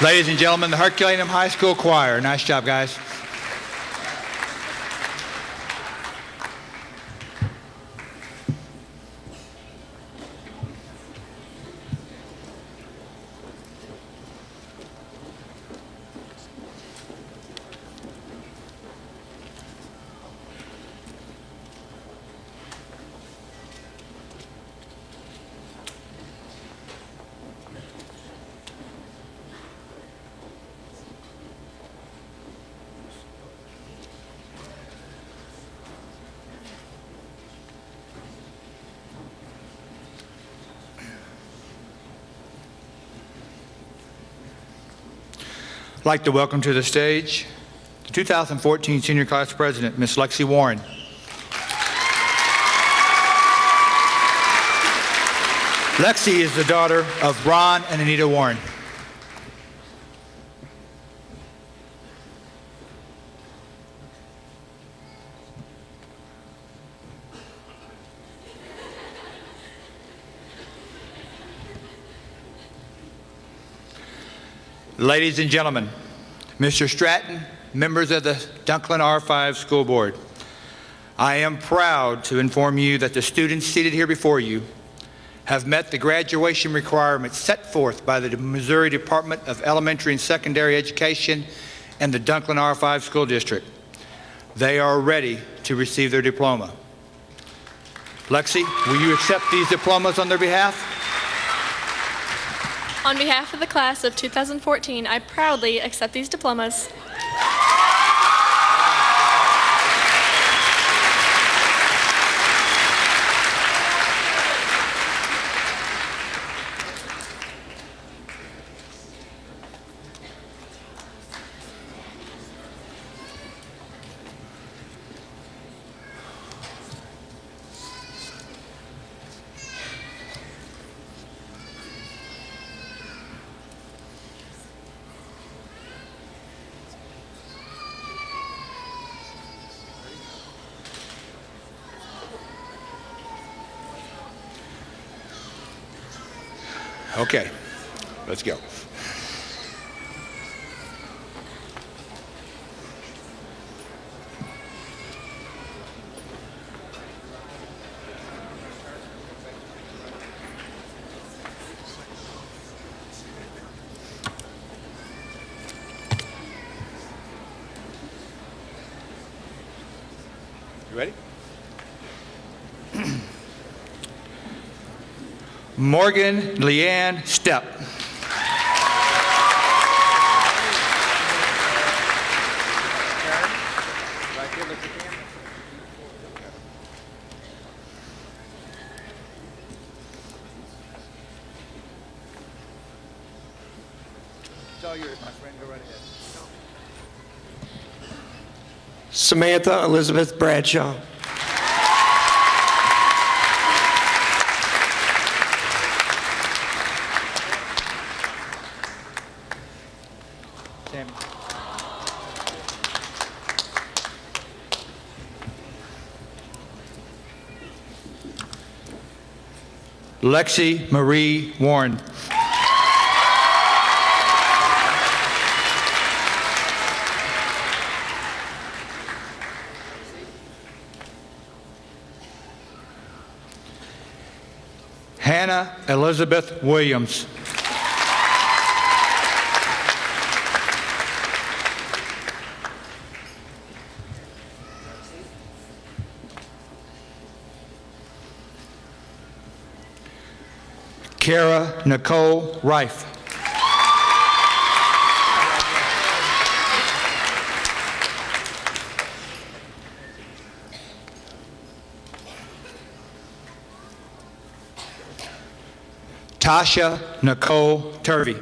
Ladies and gentlemen, the Herculaneum High School Choir. Nice job, guys. I'd like to welcome to the stage the 2014 Senior Class President, Ms. Lexi Warren. Lexi is the daughter of Ron and Anita Warren. Ladies and gentlemen, Mr. Stratton, members of the Dunklin R5 School Board, I am proud to inform you that the students seated here before you have met the graduation requirements set forth by the Missouri Department of Elementary and Secondary Education and the Dunklin R5 School District. They are ready to receive their diploma. Lexi, will you accept these diplomas on their behalf? On behalf of the class of 2014, I proudly accept these diplomas. Okay, let's go. You ready? Morgan Leanne Stepp. It's all yours, my friend. Go right ahead. Samantha Elizabeth Bradshaw. Sammy. Lexi Marie Warren. Hannah Elizabeth Williams. Kara Nicole Rife. Tasha Nicole Turvey.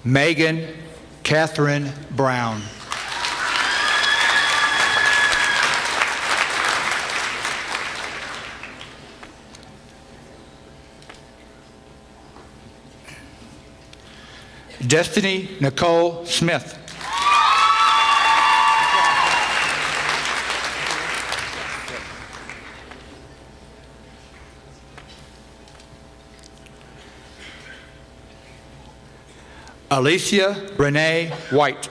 Megan Catherine Brown. Destiny Nicole Smith. Alicia Renee White.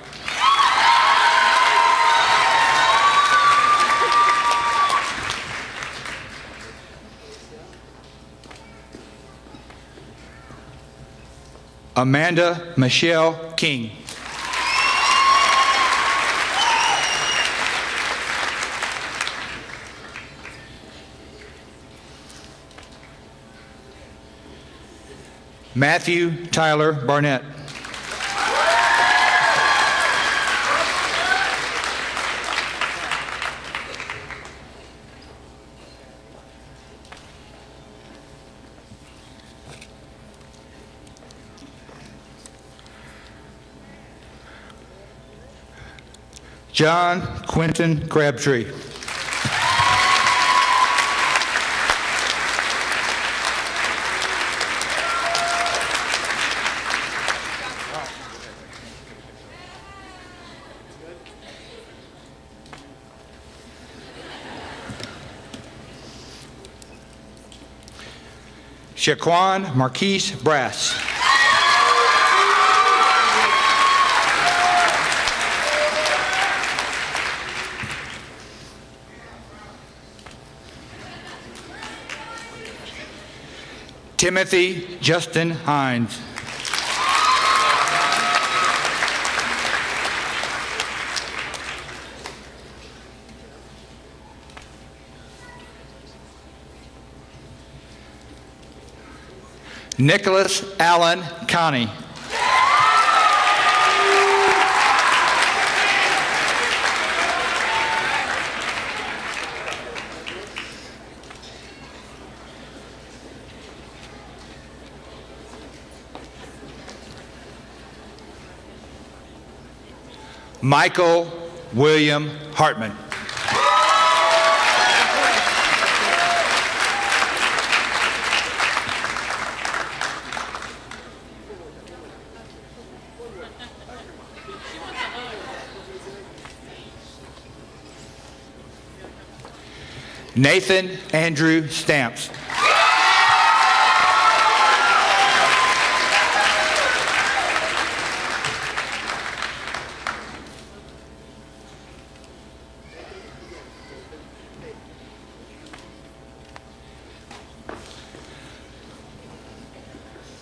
Amanda Michelle King. Matthew Tyler Barnett. John Quentin Crabtree. Shaquan Marquise Brass. Timothy Justin Hines. Nicholas Allen Connie. Michael William Hartman. Nathan Andrew Stamps.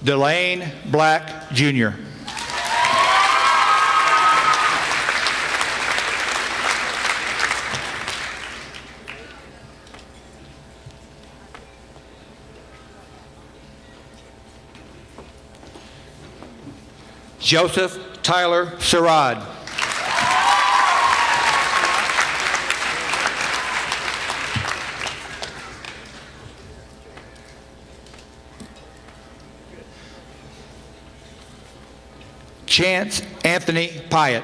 Delane Black, Jr. Joseph Tyler Sarad. Chance Anthony Pyatt.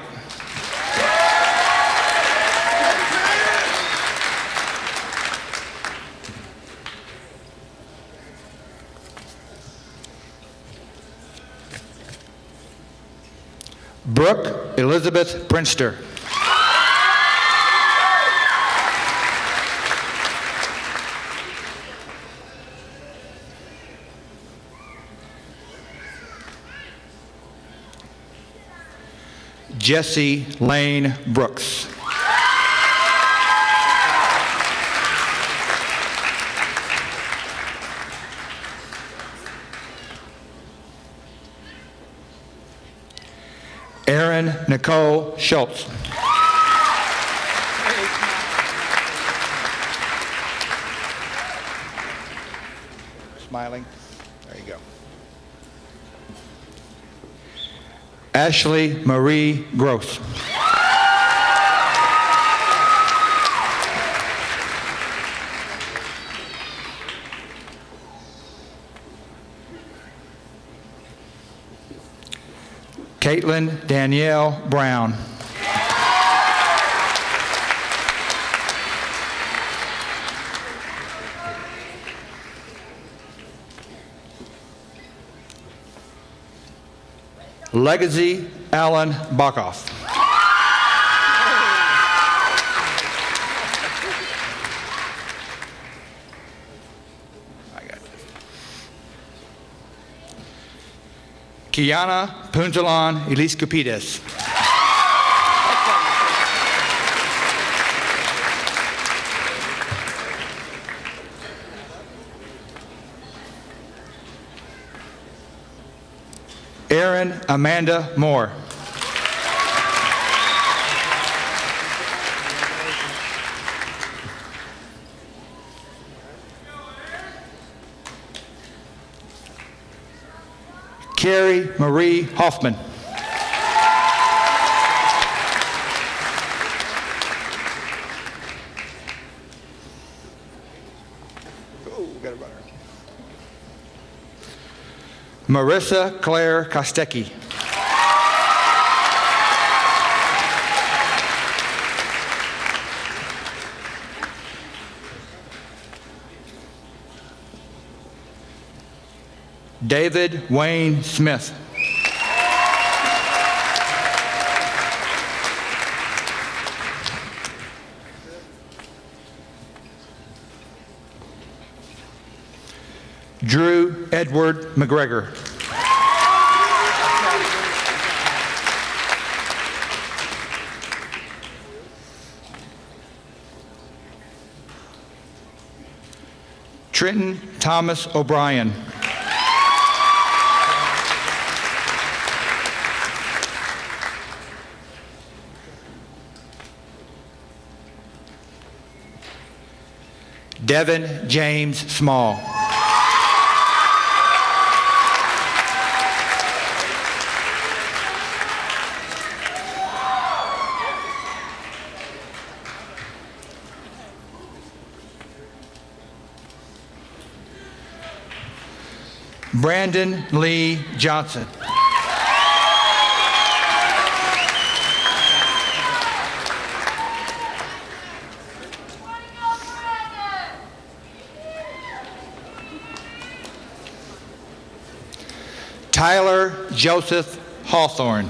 Brooke Elizabeth Prinster. Jesse Lane Brooks. Erin Nicole Schultz. Smiling. There you go. Ashley Marie Gross. Caitlin Danielle Brown. Legacy Allen Bockoff. Kiana Punzalan Eliscupides. Erin Amanda Moore. Carrie Marie Hoffman. Marissa Claire Kostecki. David Wayne Smith. Drew Edward McGregor. Trenton Thomas O'Brien. Devin James Small. Brandon Lee Johnson. Tyler Joseph Hawthorne.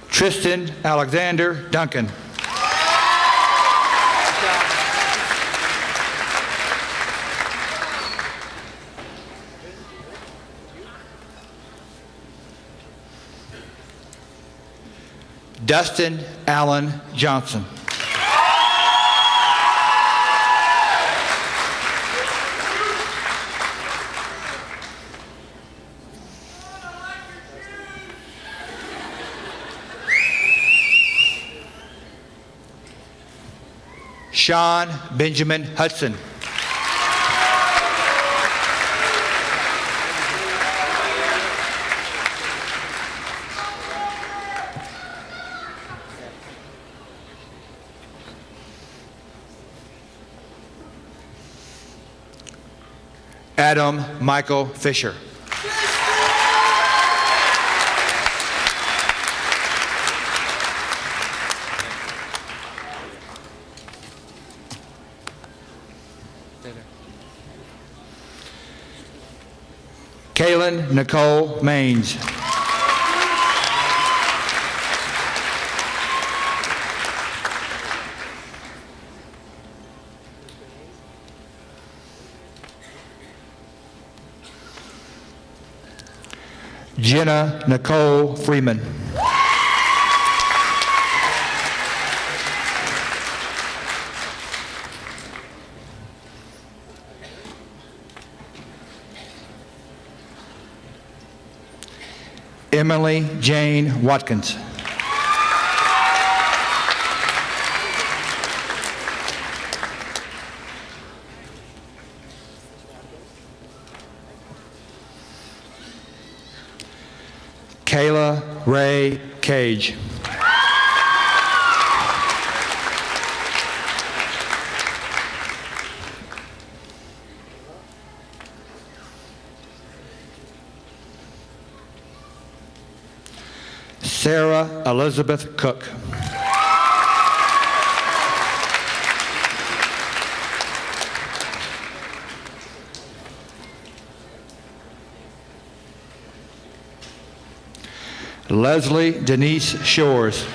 Tristan Alexander Duncan. Dustin Allen Johnson. Sean Benjamin Hudson. Adam Michael Fisher. Kaylin Nicole Maines. Jenna Nicole Freeman. Emily Jane Watkins. Kayla Ray Cage. Sarah Elizabeth Cook. Leslie Denise Shores.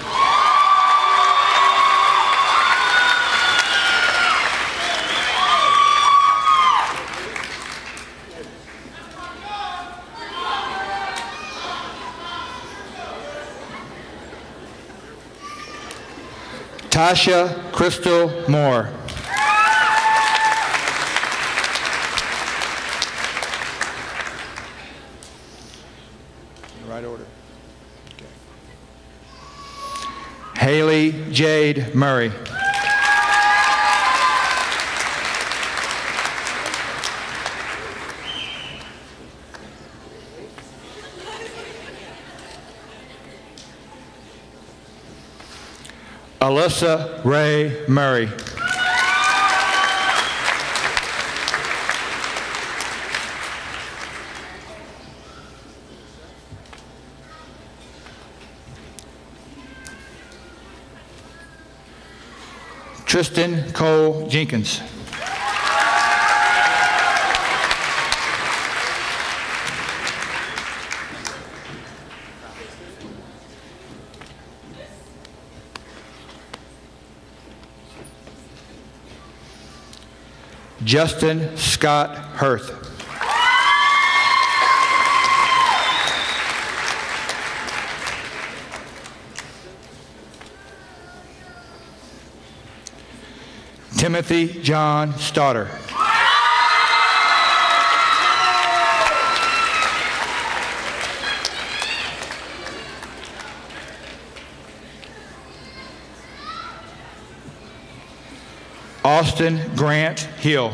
Tasha Crystal Moore. In the right order. Okay. Haley Jade Murray. Alyssa Ray Murray. Tristan Cole Jenkins. Justin Scott Hirth. Timothy John Stoddard. Austin Grant Hill.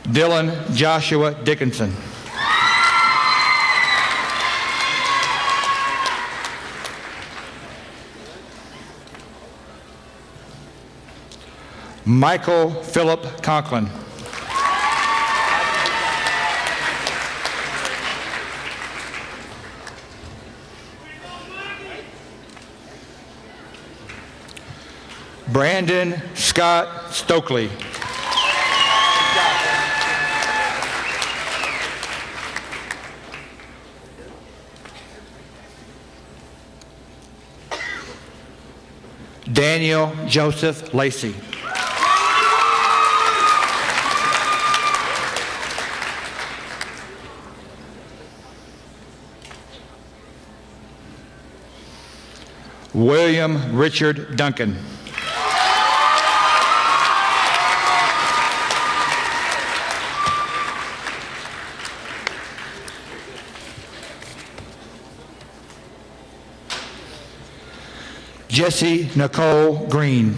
Dylan Joshua Dickinson. Michael Philip Conklin. Brandon Scott Stokely. Daniel Joseph Lacey. William Richard Duncan. Jessie Nicole Green.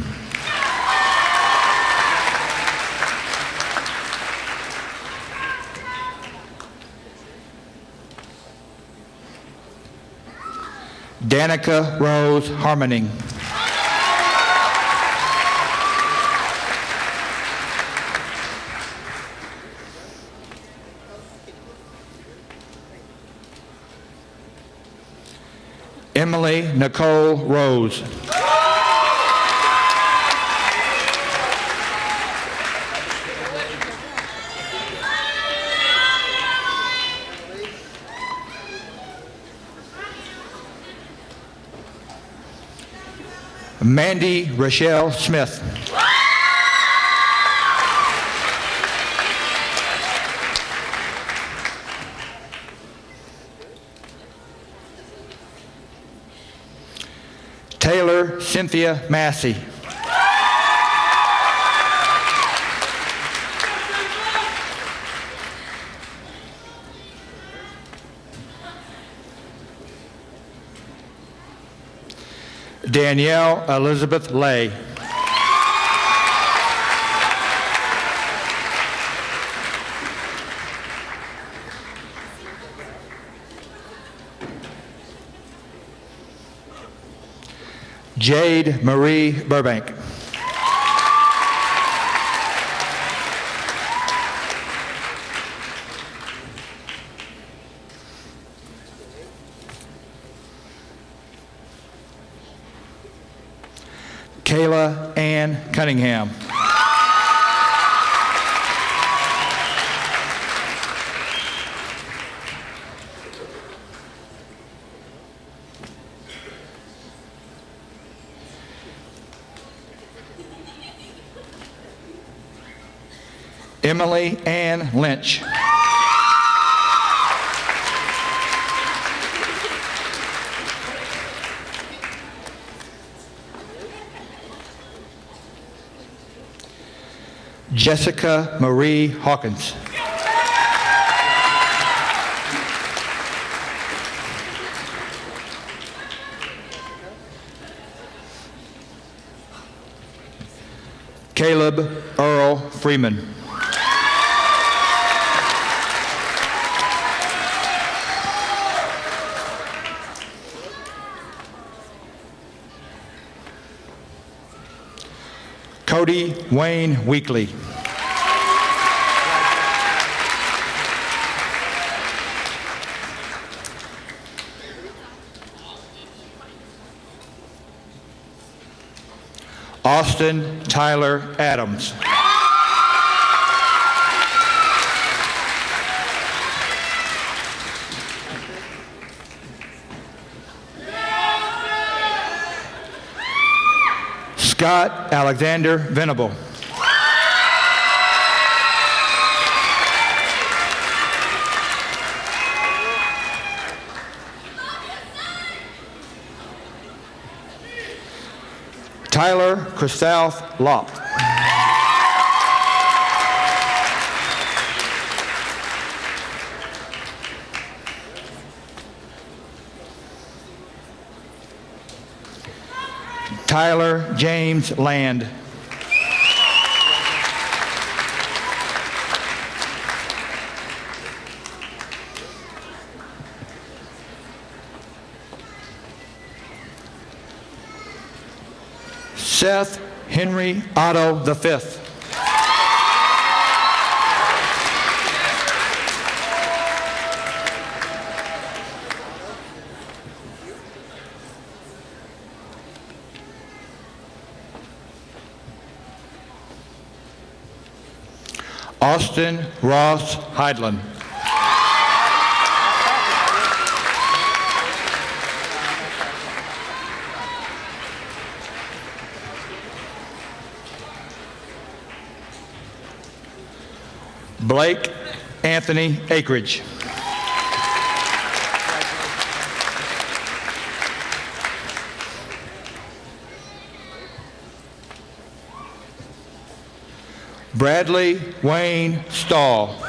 Danica Rose Harmoning. Emily Nicole Rose. Mandy Rochelle Smith. Taylor Cynthia Massey. Danielle Elizabeth Lay. Jade Marie Burbank. Kayla Ann Cunningham. Emily Ann Lynch. Jessica Marie Hawkins. Caleb Earl Freeman. Cody Wayne Weekly. Austin Tyler Adams. Scott Alexander Venable. Tyler Christoph Lopp. Tyler James Land. Seth Henry Otto V. Austin Ross Heidland. Blake Anthony Akridge. Bradley Wayne Stahl.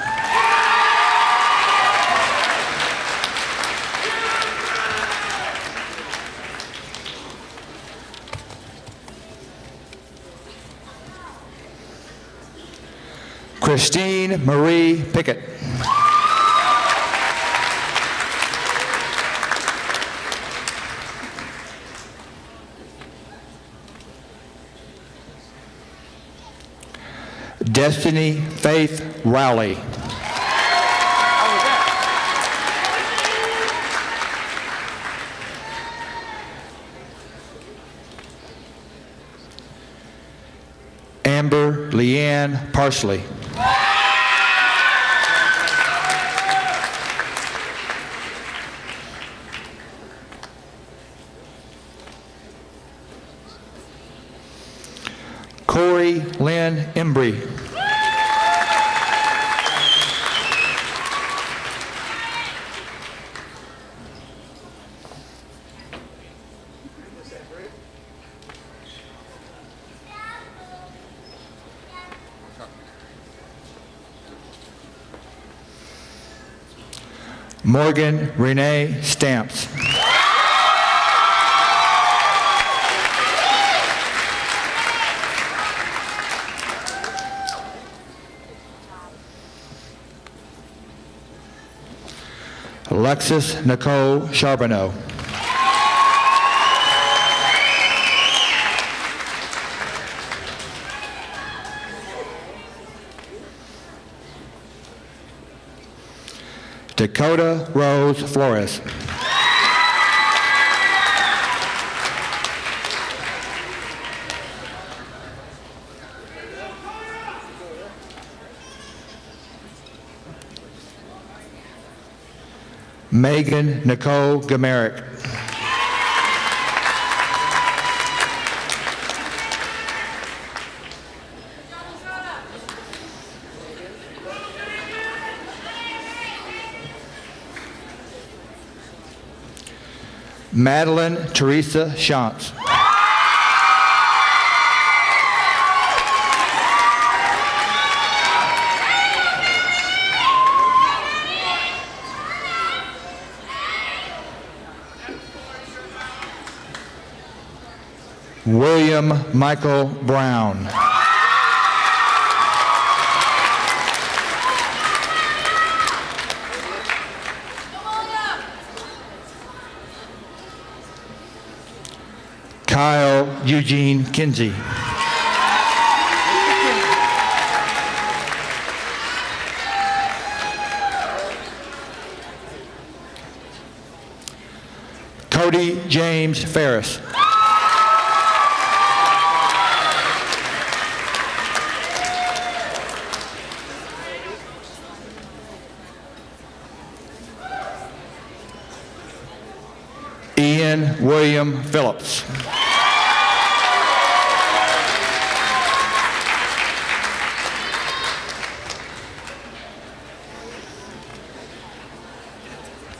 Christine Marie Pickett. Destiny Faith Rowley. Amber Leanne Parsley. Corey Lynn Embry. Morgan Renee Stamps. Alexis Nicole Charbonneau. Dakota Rose Flores. Megan Nicole Gamerick. Madeline Teresa Shantz. William Michael Brown. Kyle Eugene Kinsey. Cody James Ferris. Ian William Phillips.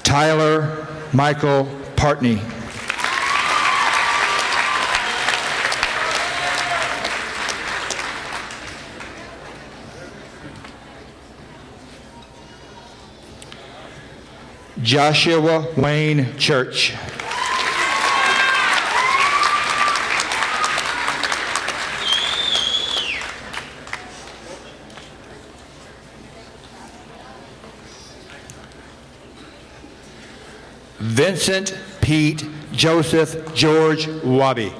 Tyler Michael Partney. Joshua Wayne Church. Vincent Pete Joseph George Wabi.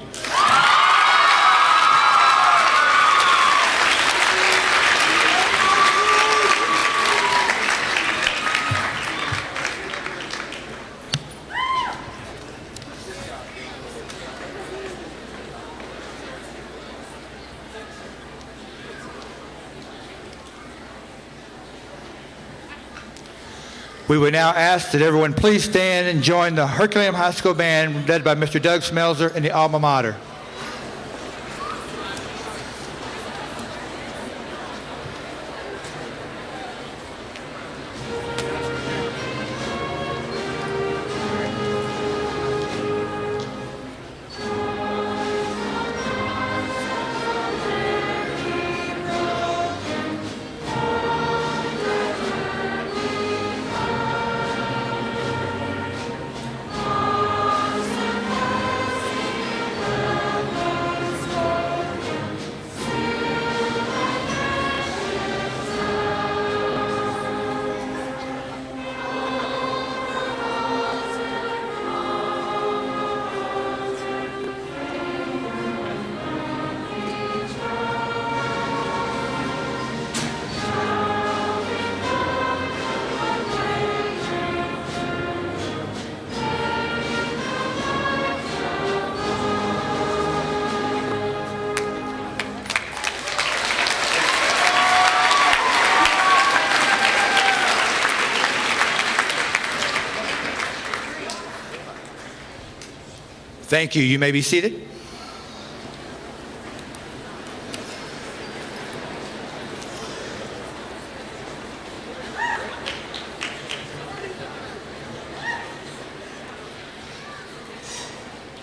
We would now ask that everyone please stand and join the Herculaneum High School Band led by Mr. Doug Smelzer and the alma mater. Thank you. You may be seated.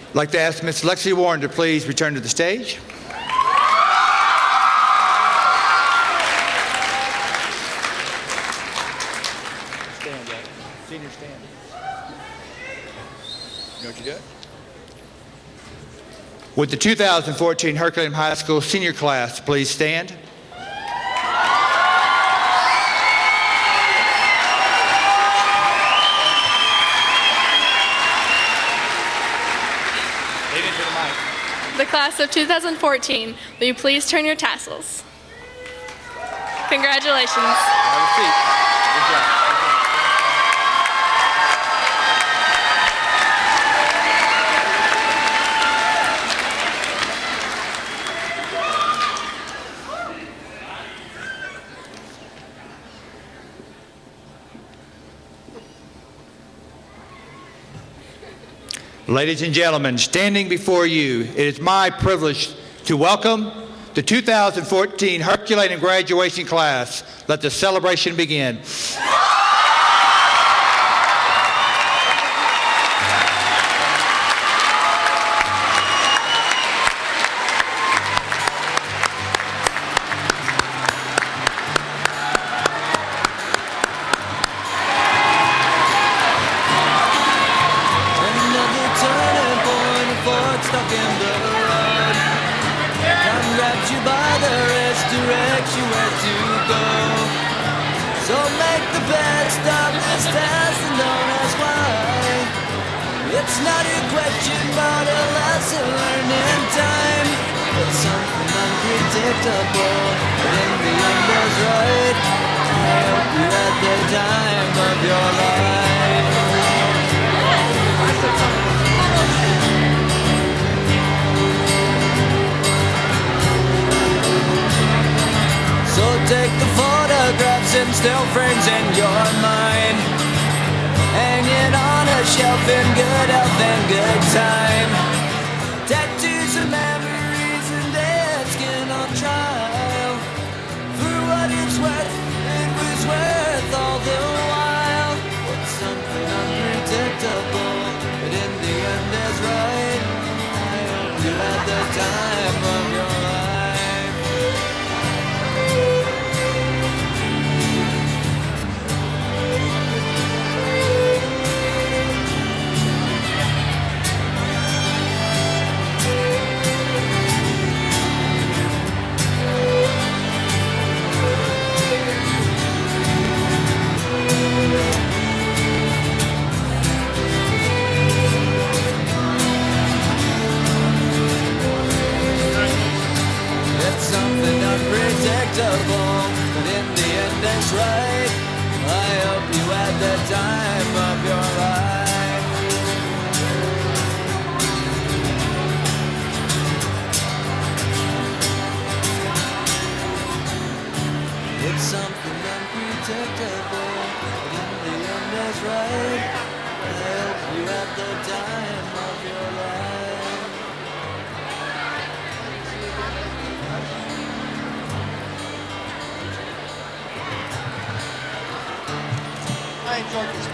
I'd like to ask Ms. Lexi Warren to please return to the stage. Stand, Dad. Senior stand. You know what you're doing? Would the 2014 Herculaneum High School senior class please stand? Lean into the mic. The class of 2014, will you please turn your tassels? Congratulations. Have a seat. Good job. Ladies and gentlemen, standing before you, it is my privilege to welcome the 2014 Herculaneum graduation class. Let the celebration begin. Stuck in the road. Time grabs you by the wrist, directs you where to go. So make the best of this test and don't ask why. It's not a question but a lesson learned in time. It's something unpredictable, but in the end is right. I hope you had the time of your life. So take the photographs and still frames in your mind, hang it on a shelf in good health and good time. Tattoos and memories and dead skin on trial. For what it's worth, it was worth all the while. It's something unpredictable, but in the end is right. I hope you had the time of your life. Something unpredictable, but in the end it's right. I hope you had the time of your life. It's something unpredictable, but in the end it's right. I hope you had the time of your life. I enjoyed this.